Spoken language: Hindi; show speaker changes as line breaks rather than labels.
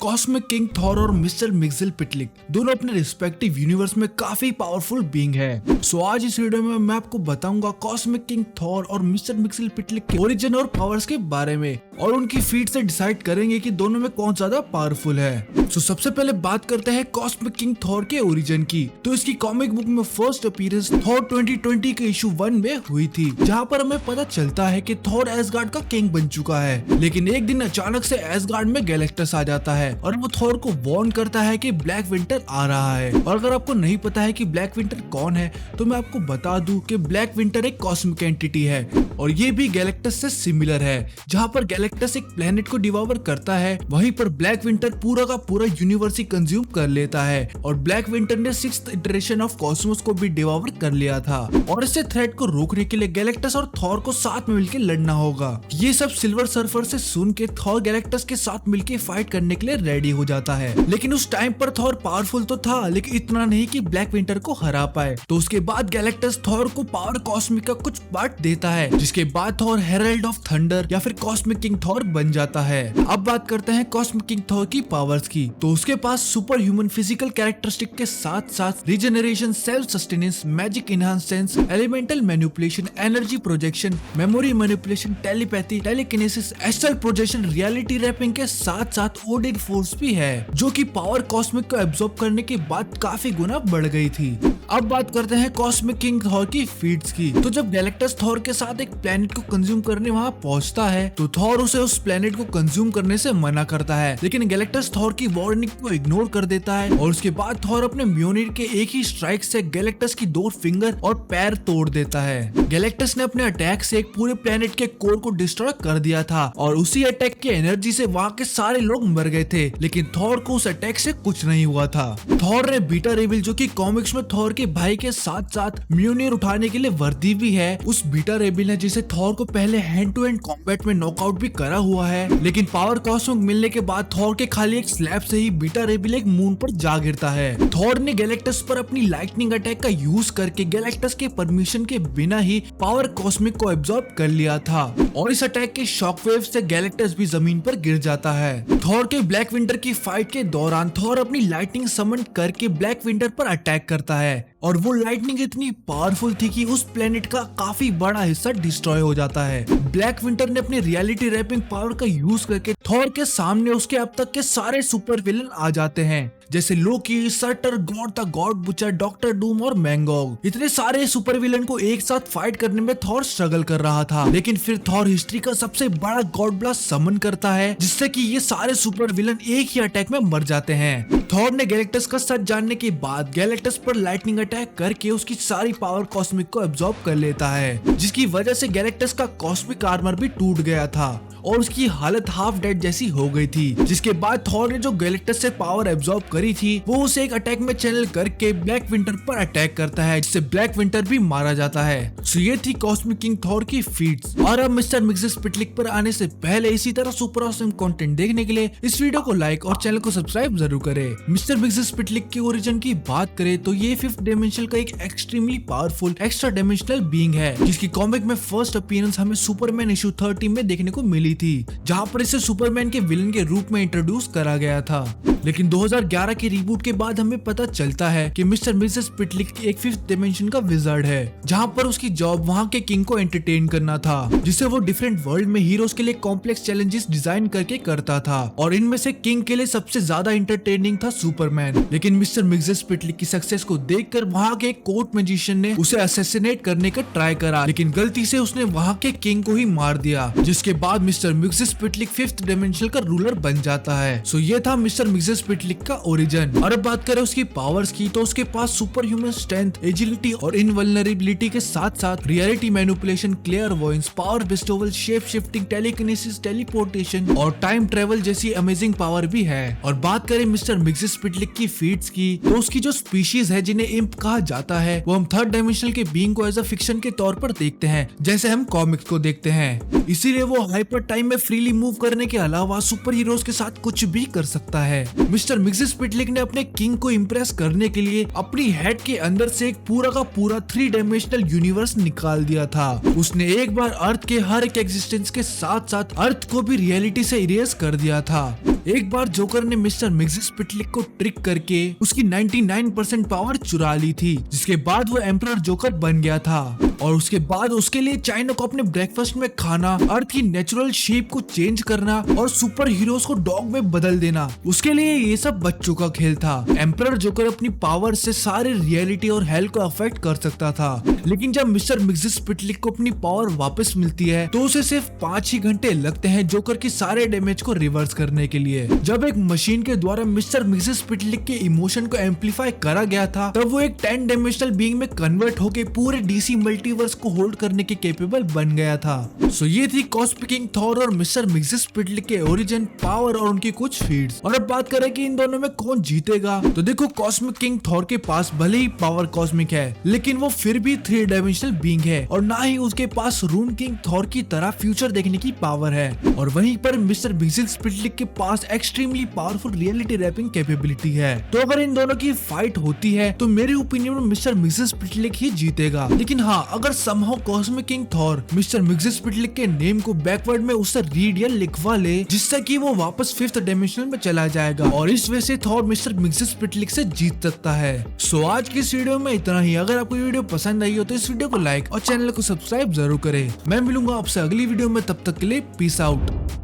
कॉस्मिक किंग थॉर और मिस्टर मिक्सेलपिटलिक दोनों अपने रिस्पेक्टिव यूनिवर्स में काफी पावरफुल बीइंग है। सो आज इस वीडियो में मैं आपको बताऊंगा कॉस्मिक किंग थॉर और मिस्टर मिक्सेलपिटलिक के ओरिजिन और पावर्स के बारे में, और उनकी फीट से डिसाइड करेंगे कि दोनों में कौन ज्यादा पावरफुल है। सो सबसे पहले बात करते हैं कॉस्मिक किंग थॉर के ओरिजिन की। तो इसकी कॉमिक बुक में फर्स्ट अपीयरेंस थॉर 2020 के इशू 1 में हुई थी, जहाँ पर हमें पता चलता है कि थॉर एसगार्ड का किंग बन चुका है। लेकिन एक दिन अचानक से एसगार्ड में गैलेक्टस आ जाता है और वो थॉर को वार्न करता है कि ब्लैक विंटर आ रहा है। और अगर आपको नहीं पता है कि ब्लैक विंटर कौन है तो मैं आपको बता दूं कि ब्लैक विंटर एक कॉस्मिक एंटिटी है और ये भी गैलेक्टस से सिमिलर है। जहाँ पर गैलेक्टस एक प्लेनेट को डिवॉर करता है, वहीं पर ब्लैक विंटर पूरा का पूरा यूनिवर्स ही कंज्यूम कर लेता है। और ब्लैक विंटर ने 6th इटरेशन ऑफ कॉस्मोस को भी डिवॉर कर लिया था और इससे थ्रेट को रोकने के लिए गैलेक्टस और थॉर को साथ में मिलकर लड़ना होगा। ये सब सिल्वर सर्फर से सुन के थॉर गैलेक्टस के साथ मिलकर फाइट करने के लिए रेडी हो जाता है। लेकिन उस टाइम पर थॉर पावरफुल तो था, लेकिन इतना नहीं कि ब्लैक विंटर को हरा पाए। तो उसके बाद गैलेक्टस थॉर को पावर कॉस्मिक का कुछ पार्ट देता है, जिसके बाद थॉर हेरल्ड ऑफ थंडर या फिर कॉस्मिक किंग थॉर बन जाता है। अब बात करते हैं कॉस्मिक किंग थॉर की पावर्स की। तो उसके पास सुपर ह्यूमन फिजिकल कैरेक्टरिस्टिक के साथ साथ regeneration, self sustenance, magic enhancement, elemental manipulation, energy projection, memory manipulation, telepathy, telekinesis, astral projection, reality warping के साथ साथ ओडिन फोर्स भी है, जो कि पावर कॉस्मिक को एब्जॉर्ब करने के बाद काफी गुना बढ़ गई थी। अब बात करते हैं कॉस्मिक किंग थॉर की फीट्स की। तो जब गैलेक्टस थॉर के साथ एक प्लेनेट को कंज्यूम करने वहां पहुंचता है तो थॉर उसे उस प्लेनेट को कंज्यूम करने से मना करता है, लेकिन गैलेक्टस थॉर की वार्निंग को इग्नोर कर देता है और उसके बाद थॉर अपने म्योनिर के एक ही स्ट्राइक से गैलेक्टस की 2 फिंगर और पैर तोड़ देता है। गैलेक्टस ने अपने अटैक से एक पूरे प्लेनेट के कोर को डिस्ट्रॉय कर दिया था और उसी अटैक की एनर्जी से वहाँ के सारे लोग मर गए थे, लेकिन थॉर को उस अटैक से कुछ नहीं हुआ था। थॉर ने बीटा रेबिल, जो कि कॉमिक्स में थॉर के भाई के साथ साथ म्योनिर उठाने के लिए वर्दी भी है, उस बीटा रेबिल ने जिसे थॉर को पहले हैंड टू हैंड कॉम्बैट में नॉकआउट भी करा हुआ है, लेकिन पावर कॉस्मिक मिलने के बाद थॉर के खाली एक स्लैब से ही बीटा रेबिल एक मून पर जा गिरता है। थॉर ने गैलेक्टस पर अपनी लाइटनिंग अटैक का यूज करके गैलेक्टस के परमिशन के बिना ही पावर कॉस्मिक को एब्जॉर्ब कर लिया था और इस अटैक के शॉकवेव से गैलेक्टस भी जमीन पर गिर जाता है। थॉर के ब्लैक विंटर की फाइट के दौरान थॉर अपनी लाइटनिंग समन करके ब्लैक विंटर पर अटैक करता है और वो लाइटनिंग इतनी पावरफुल थी कि उस प्लेनेट का काफी बड़ा हिस्सा डिस्ट्रॉय हो जाता है। ब्लैक विंटर ने अपनी रियलिटी रैपिंग पावर का यूज करके थॉर के सामने उसके अब तक के सारे सुपर विलन आ जाते हैं, जैसे Loki, Surtur, God the God butcher, Doctor Doom और मैंगॉग। इतने सारे सुपर विलन को एक साथ फाइट करने में थॉर स्ट्रगल कर रहा था, लेकिन फिर थॉर हिस्ट्री का सबसे बड़ा गॉड ब्लास्ट समन करता है, जिससे कि ये सारे सुपर विलन एक ही अटैक में मर जाते हैं। थॉर ने गैलेक्टस का सच जानने के बाद गैलेक्टस पर लाइटनिंग अटैक करके उसकी सारी पावर कॉस्मिक को एब्जॉर्ब कर लेता है, जिसकी वजह से गैलेक्टस का कॉस्मिक आर्मर भी टूट गया था और उसकी हालत हाफ डेड जैसी हो गई थी। जिसके बाद थॉर ने जो गैलेक्टस से पावर एब्जॉर्ब करी थी वो उसे एक अटैक में चैनल करके ब्लैक विंटर पर अटैक करता है, जिससे ब्लैक विंटर भी मारा जाता है। सो ये थी कॉस्मिक किंग थॉर की फीट्स। और अब मिस्टर मिक्सेलपिटलिक पर आने से पहले इसी तरह सुपर ऑसम कंटेंट देखने के लिए इस वीडियो को लाइक और चैनल को सब्सक्राइब जरूर करें। मिस्टर मिक्सेलपिटलिक के ओरिजिन की बात करें तो ये 5th डायमेंशन का एक extremely powerful extra dimensional being है, जिसकी कॉमिक में फर्स्ट अपीयरेंस हमें सुपरमैन इशू 30 में देखने को मिली थी, जहां पर इसे सुपरमैन के विलन के रूप में इंट्रोड्यूस करा गया था। लेकिन 2011 के रिबूट के बाद हमें पता चलता है कि मिस्टर मिक्सेलपिटलिक एक 5th डायमेंशन का विजार्ड है, जहां पर उसकी जॉब वहां के किंग को एंटरटेन करना था, जिसे वो डिफरेंट वर्ल्ड में हीरोज के लिए कॉम्प्लेक्स चैलेंजेस डिजाइन करके करता था, और इनमें से किंग के लिए सबसे ज्यादा इंटरटेनिंग था सुपरमैन। लेकिन मिस्टर मिक्सेलपिटलिक की सक्सेस को देखकर वहां के कोर्ट मैजिशियन ने उसे असैसिनेट करने का ट्राई करा, लेकिन गलती से उसने वहां के किंग को ही मार दिया, जिसके बाद मिस्टर मिक्सेलपिटलिक 5th डायमेंशन का रूलर बन जाता है। सो ये था मिस्टर मिक्सेलपिटलिक का ओरिजिन। और अब बात करें उसकी पावर्स की, तो उसके पास सुपर ह्यूमन स्ट्रेंथ, एजिलिटी और इनवल्नरेबिलिटी के साथ साथ reality manipulation, clairvoyance, power bestowal, shape shifting, telekinesis, teleportation और टाइम ट्रेवल जैसी अमेजिंग पावर भी है। और बात करें मिस्टर मिक्सेलपिटलिक की फीट्स की, तो उसकी जो स्पीशीज है जिन्हें इम्प कहा जाता है, वो हम 3rd डायमेंशनल के बीइंग को एज अ फिक्शन के तौर पर देखते हैं, जैसे हम कॉमिक्स को देखते हैं। इसीलिए वो हाइपर टाइम में फ्रीली मूव करने के अलावा सुपर हीरोज के साथ कुछ भी कर सकता है। मिस्टर मिक्सिस्पिटलिक ने अपने किंग को इम्प्रेस करने के लिए अपनी हेड के अंदर से एक पूरा का पूरा 3 डायमेंशनल यूनिवर्स निकाल दिया था। उसने एक बार अर्थ के हर एक एग्जिस्टेंस के साथ साथ अर्थ को भी रियलिटी से इरेज कर दिया था। एक बार जोकर ने मिस्टर मिक्सिस्पिटलिक को ट्रिक करके उसकी 99% पावर चुरा ली थी, जिसके बाद वो एम्परर जोकर बन गया था। और उसके बाद उसके लिए चाइना को अपने ब्रेकफास्ट में खाना, अर्थ की नेचुरल शेप को चेंज करना और सुपर हीरोज को डॉग में बदल देना, उसके लिए ये सब बच्चों का खेल था। एम्परर जोकर अपनी पावर से सारे रियलिटी और हेल को अफेक्ट कर सकता था, लेकिन जब मिस्टर मिक्सिस्पिटलिक को अपनी पावर वापस मिलती है तो उसे सिर्फ 5 ही घंटे लगते हैं जोकर की सारे डैमेज को रिवर्स करने के लिए। जब एक मशीन के द्वारा मिस्टर मिक्सिस्पिटलिक के इमोशन को एम्पलीफाई करा गया था, तब वो एक 10 डायमेंशनल बीइंग में कन्वर्ट होके पूरे डीसी मल्टीवर्स को होल्ड करने के कैपेबल बन गया था। सो ये थी कॉस्मिक किंग थॉर और मिस्टर मिक्सिस्पिटलिक के ओरिजिन, पावर और उनकी कुछ फीड्स। और अब बात करें कि इन दोनों में कौन जीतेगा, तो देखो कॉस्मिक किंग थॉर के पास भले ही पावर कॉस्मिक है, लेकिन वो फिर भी 3 डायमेंशनल बीइंग है और ना ही उसके पास रून किंग थॉर की तरह फ्यूचर देखने की पावर है। और वहीं पर मिस्टर मिक्सिस्पिटलिक के पास extremely powerful reality warping capability है। तो अगर इन दोनों की फाइट होती है तो मेरे ओपिनियन में मिस्टर मिक्सिस्पिटलिक ही जीतेगा। लेकिन हाँ, अगर somehow cosmic king Thor Mister Mxyzptlk के नेम को बैकवर्ड में उससे रीड या लिखवा ले, जिससे कि वो वापस 5th डायमेंशन में चला जाएगा और इस वजह से थॉर मिस्टर मिक्सिस्पिटलिक से जीत सकता है। सो आज की इस वीडियो में इतना ही। अगर आपको वीडियो पसंद आई हो तो इस वीडियो को लाइक और चैनल को सब्सक्राइब जरूर करें। मैं मिलूंगा आपसे अगली वीडियो में, तब तक के लिए पीस आउट।